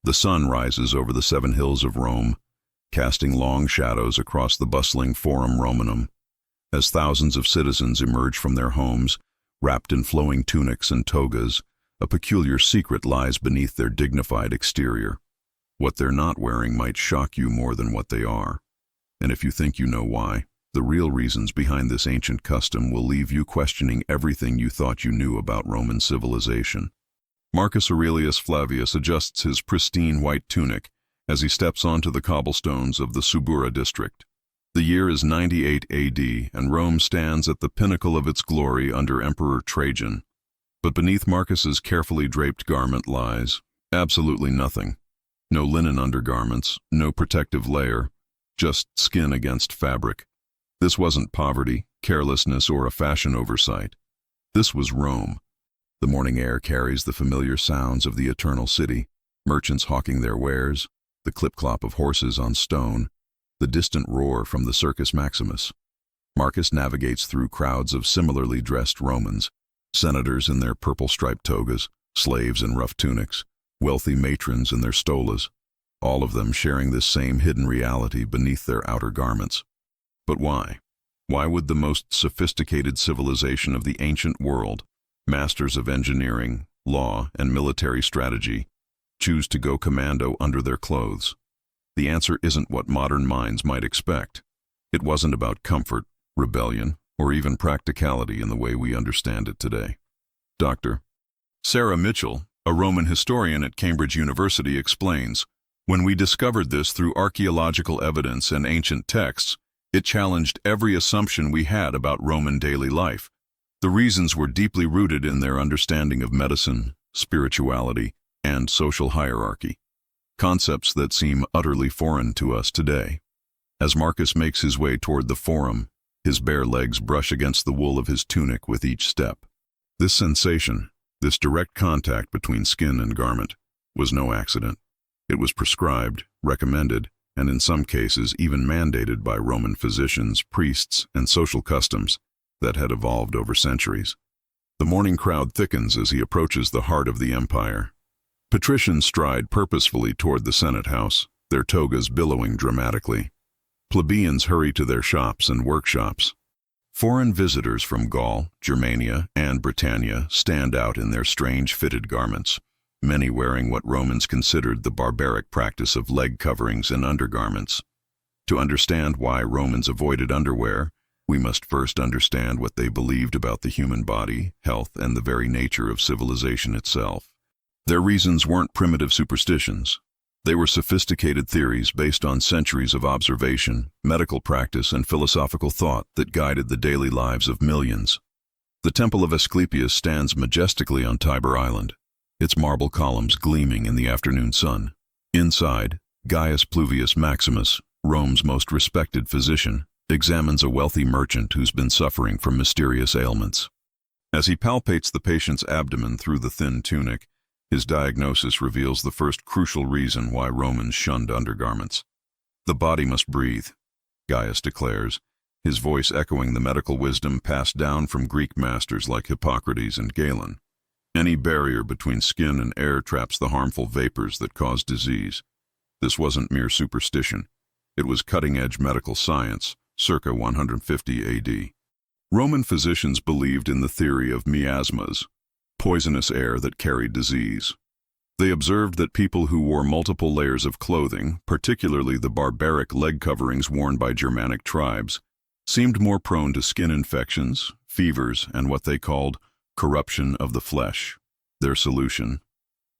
The sun rises over the 7 hills of Rome, casting long shadows across the bustling Forum Romanum. As thousands of citizens emerge from their homes, wrapped in flowing tunics and togas, a peculiar secret lies beneath their dignified exterior. What they're not wearing might shock you more than what they are. And if you think you know why, the real reasons behind this ancient custom will leave you questioning everything you thought you knew about Roman civilization. Marcus Aurelius Flavius adjusts his pristine white tunic as he steps onto the cobblestones of the Subura district. The year is 98 AD, and Rome stands at the pinnacle of its glory under Emperor Trajan. But beneath Marcus's carefully draped garment lies absolutely nothing. No linen undergarments, no protective layer, just skin against fabric. This wasn't poverty, carelessness, or a fashion oversight. This was Rome. The morning air carries the familiar sounds of the eternal city, merchants hawking their wares, the clip-clop of horses on stone, the distant roar from the Circus Maximus. Marcus navigates through crowds of similarly dressed Romans, senators in their purple-striped togas, slaves in rough tunics, wealthy matrons in their stolas, all of them sharing this same hidden reality beneath their outer garments. But why? Why would the most sophisticated civilization of the ancient world, masters of engineering, law, and military strategy, choose to go commando under their clothes? The answer isn't what modern minds might expect. It wasn't about comfort, rebellion, or even practicality in the way we understand it today. Dr. Sarah Mitchell, a Roman historian at Cambridge University, explains, "When we discovered this through archaeological evidence and ancient texts, it challenged every assumption we had about Roman daily life. The reasons were deeply rooted in their understanding of medicine, spirituality, and social hierarchy, concepts that seem utterly foreign to us today." As Marcus makes his way toward the Forum, his bare legs brush against the wool of his tunic with each step. This sensation, this direct contact between skin and garment, was no accident. It was prescribed, recommended, and in some cases even mandated by Roman physicians, priests, and social customs that had evolved over centuries. The morning crowd thickens as he approaches the heart of the empire. Patricians stride purposefully toward the Senate House, their togas billowing dramatically. Plebeians hurry to their shops and workshops. Foreign visitors from Gaul, Germania, and Britannia stand out in their strange fitted garments, many wearing what Romans considered the barbaric practice of leg coverings and undergarments. To understand why Romans avoided underwear, we must first understand what they believed about the human body, health, and the very nature of civilization itself. Their reasons weren't primitive superstitions. They were sophisticated theories based on centuries of observation, medical practice, and philosophical thought that guided the daily lives of millions. The Temple of Asclepius stands majestically on Tiber Island, its marble columns gleaming in the afternoon sun. Inside, Gaius Pluvius Maximus, Rome's most respected physician, examines a wealthy merchant who's been suffering from mysterious ailments. As he palpates the patient's abdomen through the thin tunic, his diagnosis reveals the first crucial reason why Romans shunned undergarments. "The body must breathe," Gaius declares, his voice echoing the medical wisdom passed down from Greek masters like Hippocrates and Galen. Any barrier between skin and air traps the harmful vapors that cause disease. This wasn't mere superstition. It was cutting-edge medical science, circa 150 AD. Roman physicians believed in the theory of miasmas, poisonous air that carried disease. They observed that people who wore multiple layers of clothing, particularly the barbaric leg coverings worn by Germanic tribes, seemed more prone to skin infections, fevers, and what they called corruption of the flesh. Their solution: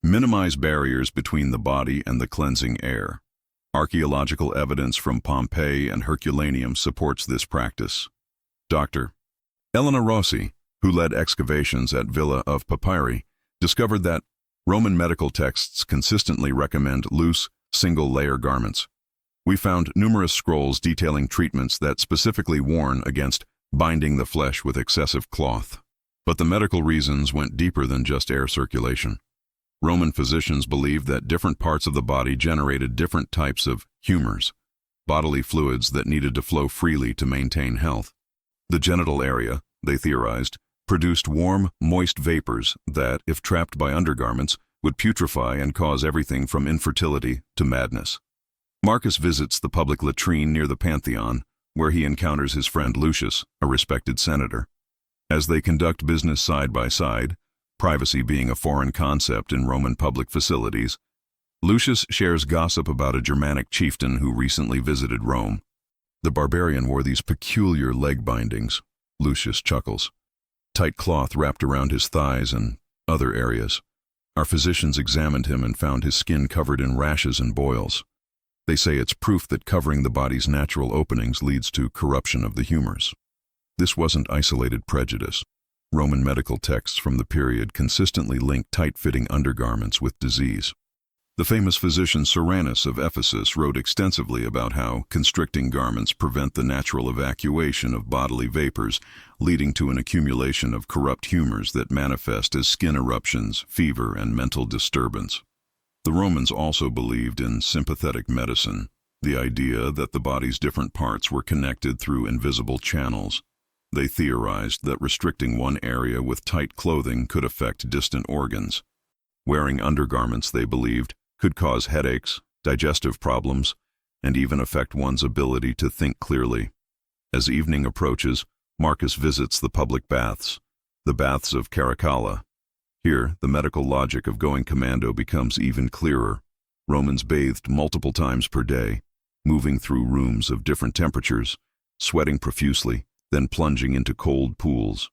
minimize barriers between the body and the cleansing air. Archaeological evidence from Pompeii and Herculaneum supports this practice. Dr. Elena Rossi, who led excavations at Villa of Papyri, discovered that Roman medical texts consistently recommend loose, single-layer garments. We found numerous scrolls detailing treatments that specifically warn against binding the flesh with excessive cloth. But the medical reasons went deeper than just air circulation. Roman physicians believed that different parts of the body generated different types of humors, bodily fluids that needed to flow freely to maintain health. The genital area, they theorized, produced warm, moist vapors that, if trapped by undergarments, would putrefy and cause everything from infertility to madness. Marcus visits the public latrine near the Pantheon, where he encounters his friend Lucius, a respected senator. As they conduct business side by side, privacy being a foreign concept in Roman public facilities, Lucius shares gossip about a Germanic chieftain who recently visited Rome. The barbarian wore these peculiar leg bindings, Lucius chuckles. Tight cloth wrapped around his thighs and other areas. Our physicians examined him and found his skin covered in rashes and boils. They say it's proof that covering the body's natural openings leads to corruption of the humors. This wasn't isolated prejudice. Roman medical texts from the period consistently linked tight-fitting undergarments with disease. The famous physician Cyrannus of Ephesus wrote extensively about how constricting garments prevent the natural evacuation of bodily vapors, leading to an accumulation of corrupt humors that manifest as skin eruptions, fever, and mental disturbance. The Romans also believed in sympathetic medicine, the idea that the body's different parts were connected through invisible channels. They theorized that restricting one area with tight clothing could affect distant organs. Wearing undergarments, they believed, could cause headaches, digestive problems, and even affect one's ability to think clearly. As evening approaches, Marcus visits the public baths, the baths of Caracalla. Here, the medical logic of going commando becomes even clearer. Romans bathed multiple times per day, moving through rooms of different temperatures, sweating profusely, then plunging into cold pools.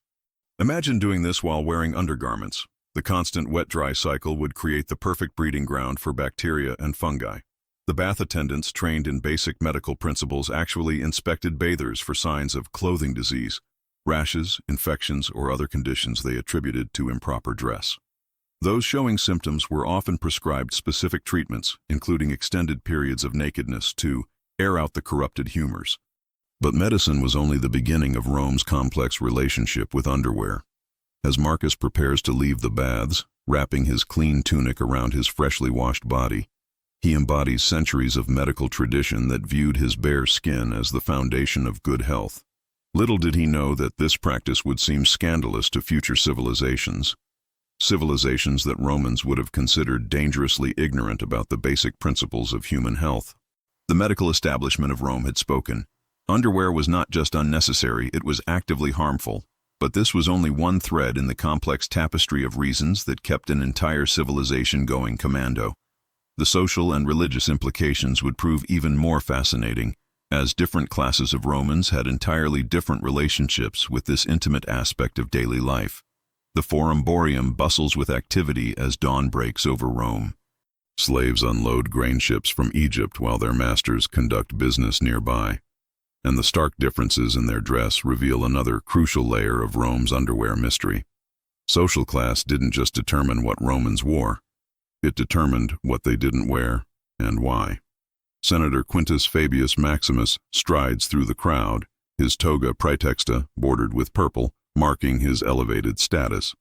Imagine doing this while wearing undergarments. The constant wet-dry cycle would create the perfect breeding ground for bacteria and fungi. The bath attendants trained in basic medical principles actually inspected bathers for signs of clothing disease, rashes, infections, or other conditions they attributed to improper dress. Those showing symptoms were often prescribed specific treatments, including extended periods of nakedness to air out the corrupted humors. But medicine was only the beginning of Rome's complex relationship with underwear. As Marcus prepares to leave the baths, wrapping his clean tunic around his freshly washed body, he embodies centuries of medical tradition that viewed his bare skin as the foundation of good health. Little did he know that this practice would seem scandalous to future civilizations that Romans would have considered dangerously ignorant about the basic principles of human health. The medical establishment of Rome had spoken. Underwear was not just unnecessary, it was actively harmful. But this was only one thread in the complex tapestry of reasons that kept an entire civilization going commando. The social and religious implications would prove even more fascinating, as different classes of Romans had entirely different relationships with this intimate aspect of daily life. The Forum Boarium bustles with activity as dawn breaks over Rome. Slaves unload grain ships from Egypt while their masters conduct business nearby. And the stark differences in their dress reveal another crucial layer of Rome's underwear mystery. Social class didn't just determine what Romans wore. It determined what they didn't wear and why. Senator Quintus Fabius Maximus strides through the crowd, his toga praetexta bordered with purple, marking his elevated status.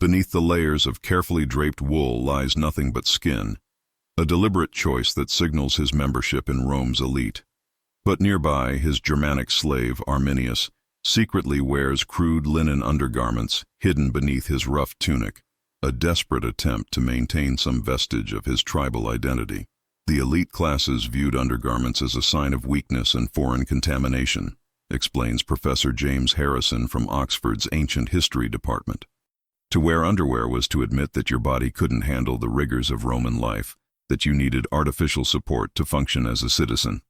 Beneath the layers of carefully draped wool lies nothing but skin, a deliberate choice that signals his membership in Rome's elite. But nearby, his Germanic slave, Arminius, secretly wears crude linen undergarments hidden beneath his rough tunic, a desperate attempt to maintain some vestige of his tribal identity. The elite classes viewed undergarments as a sign of weakness and foreign contamination, explains Professor James Harrison from Oxford's Ancient History Department. To wear underwear was to admit that your body couldn't handle the rigors of Roman life, that you needed artificial support to function as a citizen.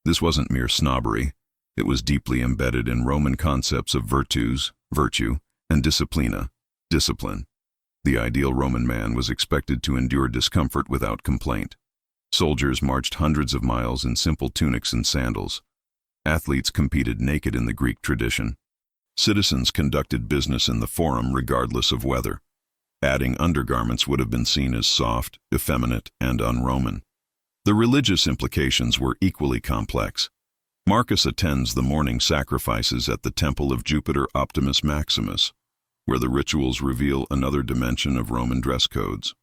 This wasn't mere snobbery. It was deeply embedded in Roman concepts of virtue, and disciplina, discipline. The ideal Roman man was expected to endure discomfort without complaint. Soldiers marched hundreds of miles in simple tunics and sandals. Athletes competed naked in the Greek tradition. Citizens conducted business in the Forum regardless of weather. Adding undergarments would have been seen as soft, effeminate, and un-Roman. The religious implications were equally complex. Marcus attends the morning sacrifices at the temple of Jupiter Optimus Maximus, where the rituals reveal another dimension of Roman dress codes.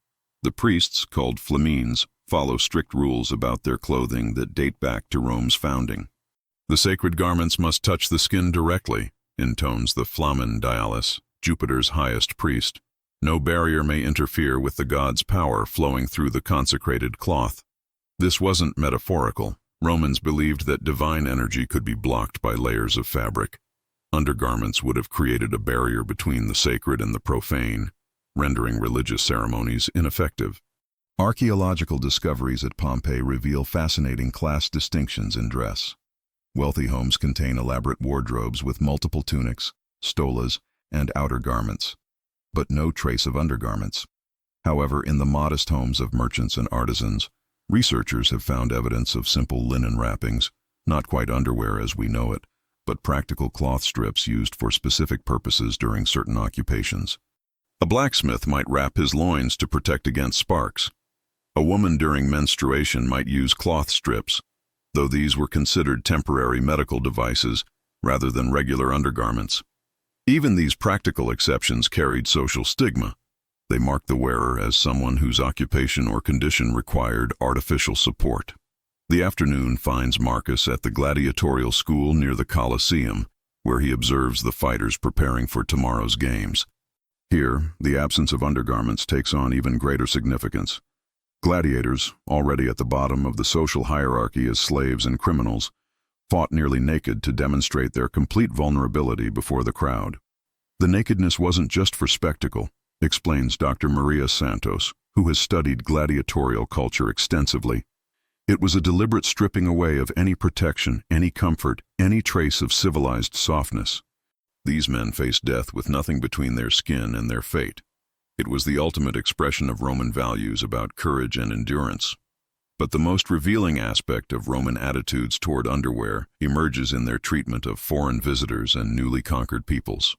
The priests, called flamines, follow strict rules about their clothing that date back to Rome's founding. The sacred garments must touch the skin directly, intones the flamen Dialis, Jupiter's highest priest. No barrier may interfere with the god's power flowing through the consecrated cloth. This wasn't metaphorical. Romans believed that divine energy could be blocked by layers of fabric. Undergarments would have created a barrier between the sacred and the profane, rendering religious ceremonies ineffective. Archaeological discoveries at Pompeii reveal fascinating class distinctions in dress. Wealthy homes contain elaborate wardrobes with multiple tunics, stolas, and outer garments, but no trace of undergarments. However, in the modest homes of merchants and artisans, researchers have found evidence of simple linen wrappings, not quite underwear as we know it, but practical cloth strips used for specific purposes during certain occupations. A blacksmith might wrap his loins to protect against sparks. A woman during menstruation might use cloth strips, though these were considered temporary medical devices rather than regular undergarments. Even these practical exceptions carried social stigma. They marked the wearer as someone whose occupation or condition required artificial support. The afternoon finds Marcus at the gladiatorial school near the Colosseum, where he observes the fighters preparing for tomorrow's games. Here, the absence of undergarments takes on even greater significance. Gladiators, already at the bottom of the social hierarchy as slaves and criminals, fought nearly naked to demonstrate their complete vulnerability before the crowd. The nakedness wasn't just for spectacle, explains Dr. Maria Santos, who has studied gladiatorial culture extensively. It was a deliberate stripping away of any protection, any comfort, any trace of civilized softness. These men faced death with nothing between their skin and their fate. It was the ultimate expression of Roman values about courage and endurance. But the most revealing aspect of Roman attitudes toward underwear emerges in their treatment of foreign visitors and newly conquered peoples.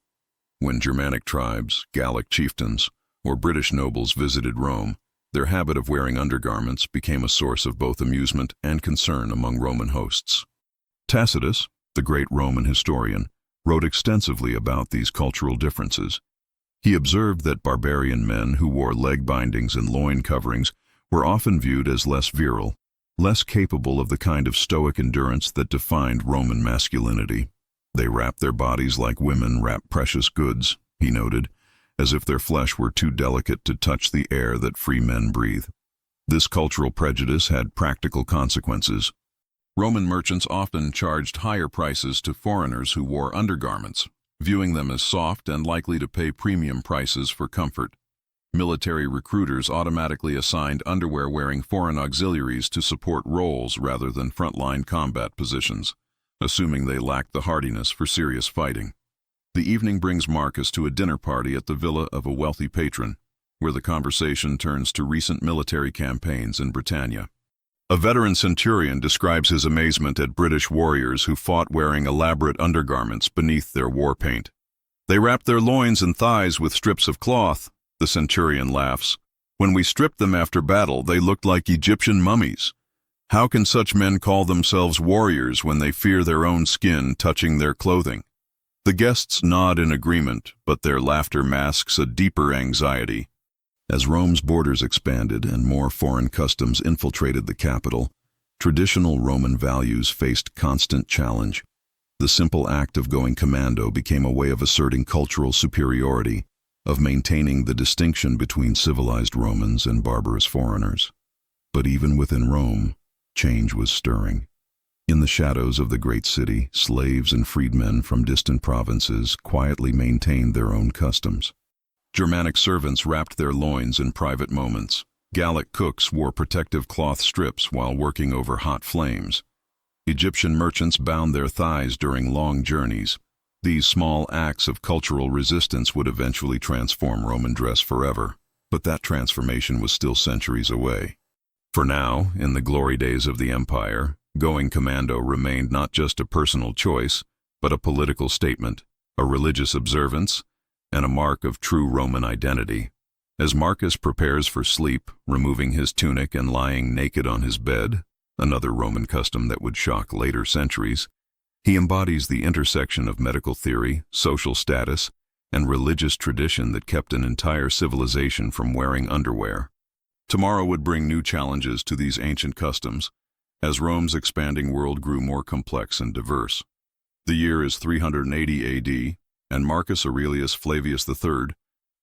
When Germanic tribes, Gallic chieftains, or British nobles visited Rome, their habit of wearing undergarments became a source of both amusement and concern among Roman hosts. Tacitus, the great Roman historian, wrote extensively about these cultural differences. He observed that barbarian men who wore leg bindings and loin coverings were often viewed as less virile, less capable of the kind of stoic endurance that defined Roman masculinity. They wrapped their bodies like women wrap precious goods, he noted, as if their flesh were too delicate to touch the air that free men breathe. This cultural prejudice had practical consequences. Roman merchants often charged higher prices to foreigners who wore undergarments, viewing them as soft and likely to pay premium prices for comfort. Military recruiters automatically assigned underwear-wearing foreign auxiliaries to support roles rather than frontline combat positions, assuming they lacked the hardiness for serious fighting. The evening brings Marcus to a dinner party at the villa of a wealthy patron, where the conversation turns to recent military campaigns in Britannia. A veteran centurion describes his amazement at British warriors who fought wearing elaborate undergarments beneath their war paint. "They wrapped their loins and thighs with strips of cloth," the centurion laughs. "When we stripped them after battle, they looked like Egyptian mummies. How can such men call themselves warriors when they fear their own skin touching their clothing?" The guests nod in agreement, but their laughter masks a deeper anxiety. As Rome's borders expanded and more foreign customs infiltrated the capital, traditional Roman values faced constant challenge. The simple act of going commando became a way of asserting cultural superiority, of maintaining the distinction between civilized Romans and barbarous foreigners. But even within Rome, change was stirring. In the shadows of the great city, slaves and freedmen from distant provinces quietly maintained their own customs. Germanic servants wrapped their loins in private moments. Gallic cooks wore protective cloth strips while working over hot flames. Egyptian merchants bound their thighs during long journeys. These small acts of cultural resistance would eventually transform Roman dress forever, but that transformation was still centuries away. For now, in the glory days of the empire, going commando remained not just a personal choice, but a political statement, a religious observance, and a mark of true Roman identity. As Marcus prepares for sleep, removing his tunic and lying naked on his bed, another Roman custom that would shock later centuries, he embodies the intersection of medical theory, social status, and religious tradition that kept an entire civilization from wearing underwear. Tomorrow would bring new challenges to these ancient customs, as Rome's expanding world grew more complex and diverse. The year is 380 AD, and Marcus Aurelius Flavius III,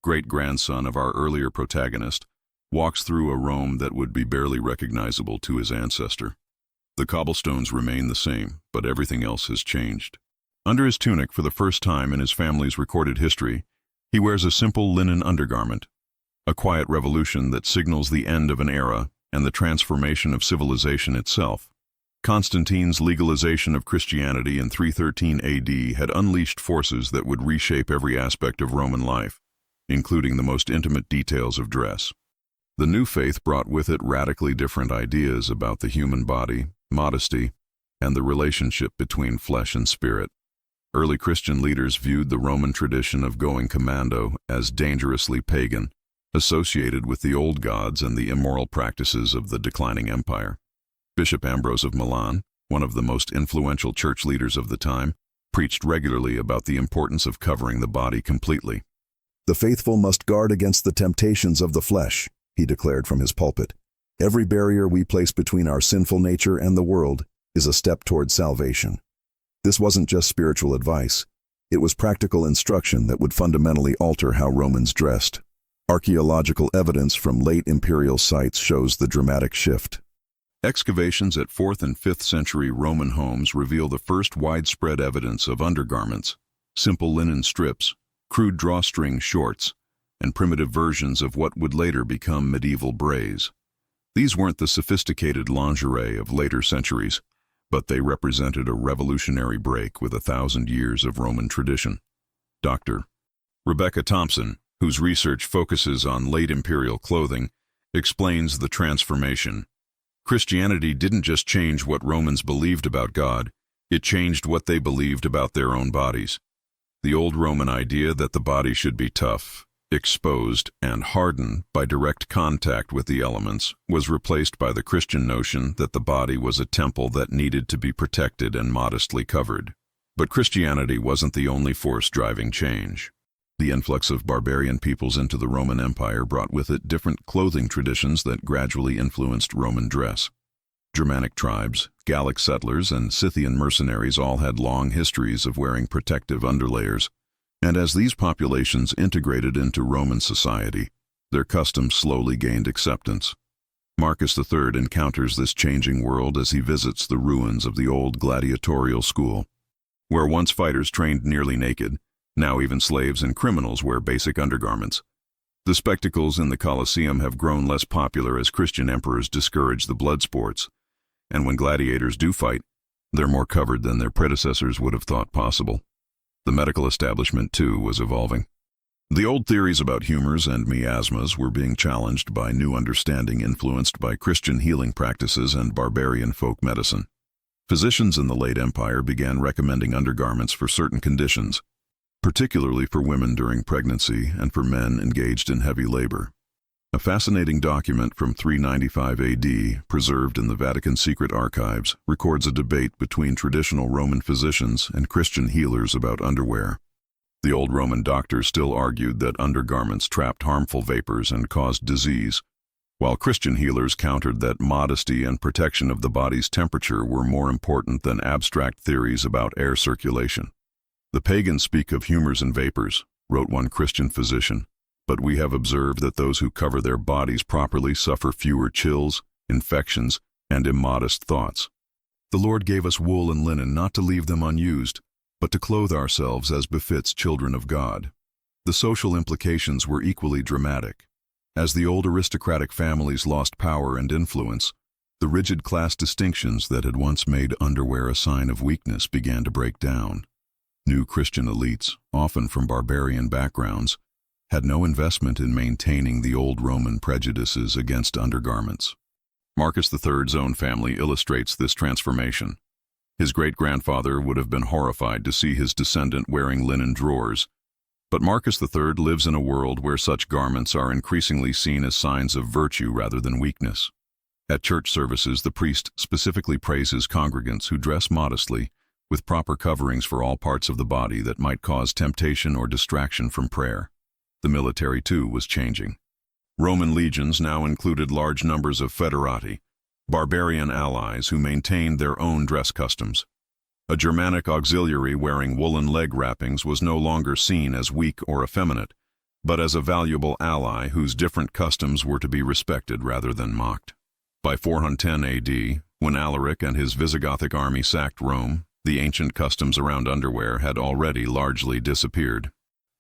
great-grandson of our earlier protagonist, walks through a Rome that would be barely recognizable to his ancestor. The cobblestones remain the same, but everything else has changed. Under his tunic, for the first time in his family's recorded history, he wears a simple linen undergarment, a quiet revolution that signals the end of an era and the transformation of civilization itself. Constantine's legalization of Christianity in 313 AD had unleashed forces that would reshape every aspect of Roman life, including the most intimate details of dress. The new faith brought with it radically different ideas about the human body, modesty, and the relationship between flesh and spirit. Early Christian leaders viewed the Roman tradition of going commando as dangerously pagan, associated with the old gods and the immoral practices of the declining empire. Bishop Ambrose of Milan, one of the most influential church leaders of the time, preached regularly about the importance of covering the body completely. "The faithful must guard against the temptations of the flesh," he declared from his pulpit. "Every barrier we place between our sinful nature and the world is a step toward salvation." This wasn't just spiritual advice. It was practical instruction that would fundamentally alter how Romans dressed. Archaeological evidence from late imperial sites shows the dramatic shift. Excavations at 4th and 5th century Roman homes reveal the first widespread evidence of undergarments, simple linen strips, crude drawstring shorts, and primitive versions of what would later become medieval brays. These weren't the sophisticated lingerie of later centuries, but they represented a revolutionary break with 1,000 years of Roman tradition. Dr. Rebecca Thompson, whose research focuses on late imperial clothing, explains the transformation. Christianity didn't just change what Romans believed about God, it changed what they believed about their own bodies. The old Roman idea that the body should be tough, exposed, and hardened by direct contact with the elements was replaced by the Christian notion that the body was a temple that needed to be protected and modestly covered. But Christianity wasn't the only force driving change. The influx of barbarian peoples into the Roman Empire brought with it different clothing traditions that gradually influenced Roman dress. Germanic tribes, Gallic settlers, and Scythian mercenaries all had long histories of wearing protective underlayers, and as these populations integrated into Roman society, their customs slowly gained acceptance. Marcus III encounters this changing world as he visits the ruins of the old gladiatorial school, where once fighters trained nearly naked. Now even slaves and criminals wear basic undergarments. The spectacles in the Colosseum have grown less popular as Christian emperors discourage the blood sports, and when gladiators do fight, they're more covered than their predecessors would have thought possible. The medical establishment, too, was evolving. The old theories about humors and miasmas were being challenged by new understanding influenced by Christian healing practices and barbarian folk medicine. Physicians in the late Empire began recommending undergarments for certain conditions, particularly for women during pregnancy and for men engaged in heavy labor. A fascinating document from 395 AD, preserved in the Vatican secret archives, records a debate between traditional Roman physicians and Christian healers about underwear. The old Roman doctors still argued that undergarments trapped harmful vapors and caused disease, while Christian healers countered that modesty and protection of the body's temperature were more important than abstract theories about air circulation. "The pagans speak of humors and vapors," wrote one Christian physician, "but we have observed that those who cover their bodies properly suffer fewer chills, infections, and immodest thoughts. The Lord gave us wool and linen not to leave them unused, but to clothe ourselves as befits children of God." The social implications were equally dramatic. As the old aristocratic families lost power and influence, the rigid class distinctions that had once made underwear a sign of weakness began to break down. New Christian elites, often from barbarian backgrounds, had no investment in maintaining the old Roman prejudices against undergarments. Marcus III's own family illustrates this transformation. His great-grandfather would have been horrified to see his descendant wearing linen drawers, but Marcus III lives in a world where such garments are increasingly seen as signs of virtue rather than weakness. At church services, the priest specifically praises congregants who dress modestly, with proper coverings for all parts of the body that might cause temptation or distraction from prayer. The military, too, was changing. Roman legions now included large numbers of foederati, barbarian allies who maintained their own dress customs. A Germanic auxiliary wearing woolen leg wrappings was no longer seen as weak or effeminate, but as a valuable ally whose different customs were to be respected rather than mocked. By 410 AD, when Alaric and his Visigothic army sacked Rome, the ancient customs around underwear had already largely disappeared.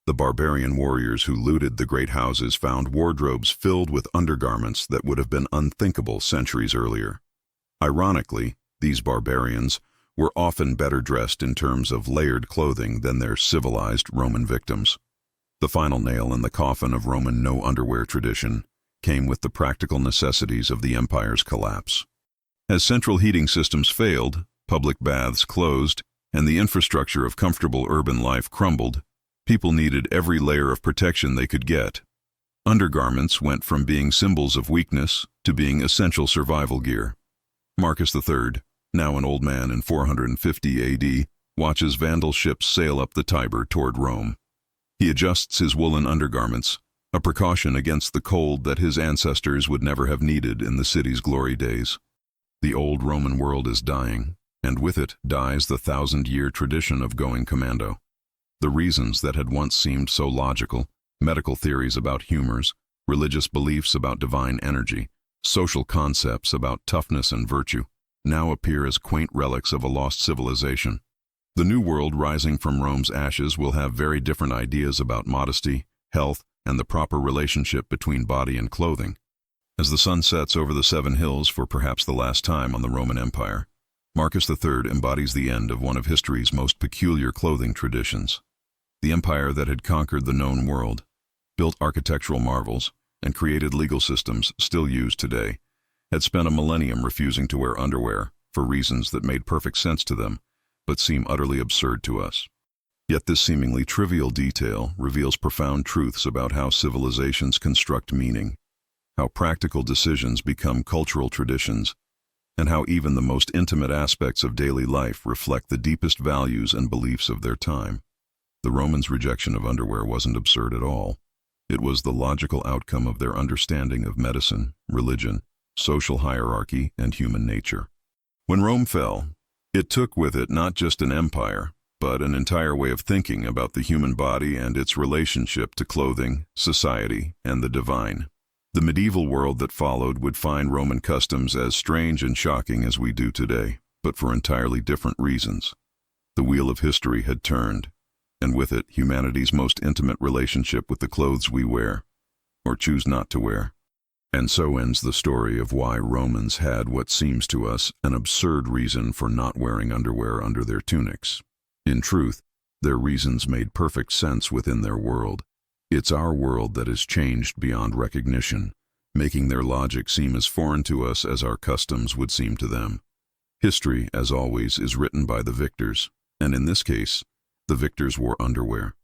The barbarian warriors who looted the great houses found wardrobes filled with undergarments that would have been unthinkable centuries earlier. Ironically, these barbarians were often better dressed in terms of layered clothing than their civilized Roman victims. The final nail in the coffin of Roman no-underwear tradition came with the practical necessities of the empire's collapse. As central heating systems failed, public baths closed, and the infrastructure of comfortable urban life crumbled, people needed every layer of protection they could get. Undergarments went from being symbols of weakness to being essential survival gear. Marcus III, now an old man in 450 AD, watches Vandal ships sail up the Tiber toward Rome. He adjusts his woolen undergarments, a precaution against the cold that his ancestors would never have needed in the city's glory days. The old Roman world is dying, and with it dies the 1,000-year tradition of going commando. The reasons that had once seemed so logical, medical theories about humors, religious beliefs about divine energy, social concepts about toughness and virtue, now appear as quaint relics of a lost civilization. The new world rising from Rome's ashes will have very different ideas about modesty, health, and the proper relationship between body and clothing. As the sun sets over the 7 hills for perhaps the last time on the Roman Empire, Marcus III embodies the end of one of history's most peculiar clothing traditions. The empire that had conquered the known world, built architectural marvels, and created legal systems still used today, had spent a millennium refusing to wear underwear for reasons that made perfect sense to them, but seem utterly absurd to us. Yet this seemingly trivial detail reveals profound truths about how civilizations construct meaning, how practical decisions become cultural traditions, and how even the most intimate aspects of daily life reflect the deepest values and beliefs of their time. The Romans' rejection of underwear wasn't absurd at all. It was the logical outcome of their understanding of medicine, religion, social hierarchy, and human nature. When Rome fell, it took with it not just an empire, but an entire way of thinking about the human body and its relationship to clothing, society, and the divine. The medieval world that followed would find Roman customs as strange and shocking as we do today, but for entirely different reasons. The wheel of history had turned, and with it humanity's most intimate relationship with the clothes we wear, or choose not to wear. And so ends the story of why Romans had what seems to us an absurd reason for not wearing underwear under their tunics. In truth, their reasons made perfect sense within their world. It's our world that has changed beyond recognition, making their logic seem as foreign to us as our customs would seem to them. History, as always, is written by the victors, and in this case, the victors wore underwear.